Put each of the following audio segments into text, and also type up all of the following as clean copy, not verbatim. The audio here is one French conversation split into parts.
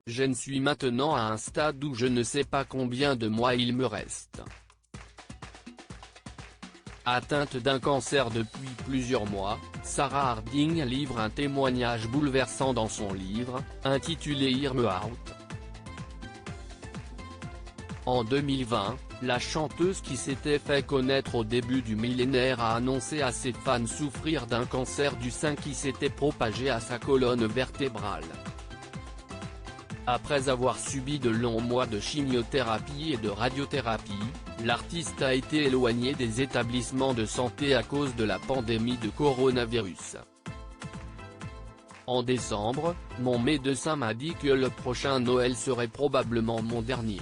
Je ne suis maintenant à un stade où je ne sais pas combien de mois il me reste. Atteinte d'un cancer depuis plusieurs mois, Sarah Harding livre un témoignage bouleversant dans son livre, intitulé Hear Me Out. En 2020, la chanteuse qui s'était fait connaître au début du millénaire a annoncé à ses fans souffrir d'un cancer du sein qui s'était propagé à sa colonne vertébrale. Après avoir subi de longs mois de chimiothérapie et de radiothérapie, l'artiste a été éloignée des établissements de santé à cause de la pandémie de coronavirus. En décembre, mon médecin m'a dit que le prochain Noël serait probablement mon dernier.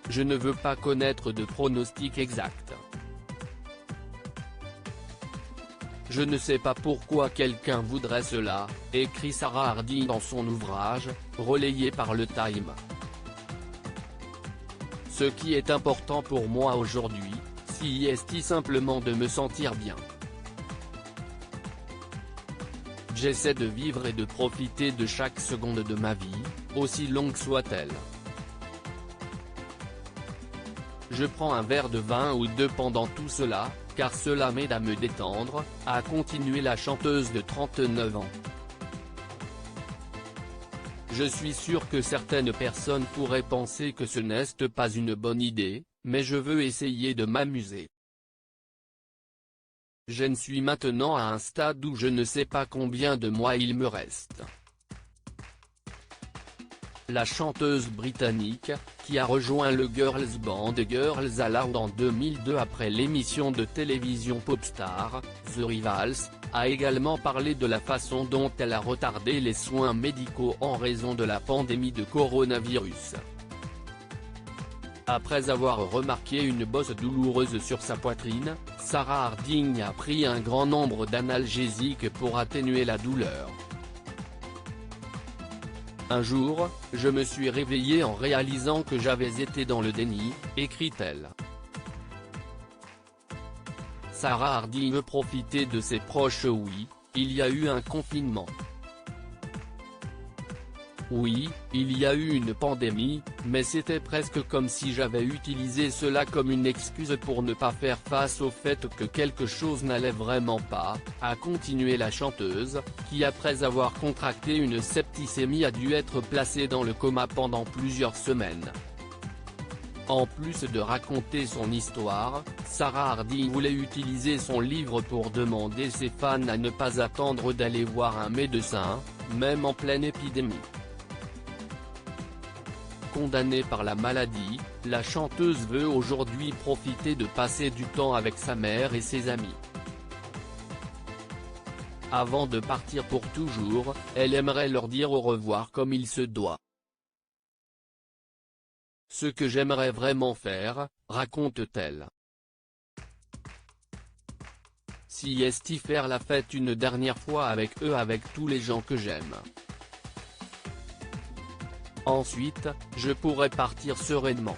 Je ne veux pas connaître de pronostic exact. Je ne sais pas pourquoi quelqu'un voudrait cela, écrit Sarah Harding dans son ouvrage, relayé par le Time. Ce qui est important pour moi aujourd'hui, c'est simplement de me sentir bien. J'essaie de vivre et de profiter de chaque seconde de ma vie, aussi longue soit-elle. Je prends un verre de vin ou deux pendant tout cela, car cela m'aide à me détendre, a continué la chanteuse de 39 ans. Je suis sûr que certaines personnes pourraient penser que ce n'est pas une bonne idée, mais je veux essayer de m'amuser. Je ne suis maintenant à un stade où je ne sais pas combien de mois il me reste. La chanteuse britannique, qui a rejoint le girls band Girls Aloud en 2002 après l'émission de télévision Popstar, The Rivals, a également parlé de la façon dont elle a retardé les soins médicaux en raison de la pandémie de coronavirus. Après avoir remarqué une bosse douloureuse sur sa poitrine, Sarah Harding a pris un grand nombre d'analgésiques pour atténuer la douleur. Un jour, je me suis réveillée en réalisant que j'avais été dans le déni, écrit-elle. Sarah Harding veut profiter de ses proches. Oui, il y a eu un confinement. Oui, il y a eu une pandémie, mais c'était presque comme si j'avais utilisé cela comme une excuse pour ne pas faire face au fait que quelque chose n'allait vraiment pas, a continué la chanteuse, qui après avoir contracté une septicémie a dû être placée dans le coma pendant plusieurs semaines. En plus de raconter son histoire, Sarah Harding voulait utiliser son livre pour demander ses fans à ne pas attendre d'aller voir un médecin, même en pleine épidémie. Condamnée par la maladie, la chanteuse veut aujourd'hui profiter de passer du temps avec sa mère et ses amis. Avant de partir pour toujours, elle aimerait leur dire au revoir comme il se doit. Ce que j'aimerais vraiment faire, raconte-t-elle. Si faire la fête une dernière fois avec eux, avec tous les gens que j'aime. Ensuite, je pourrais partir sereinement.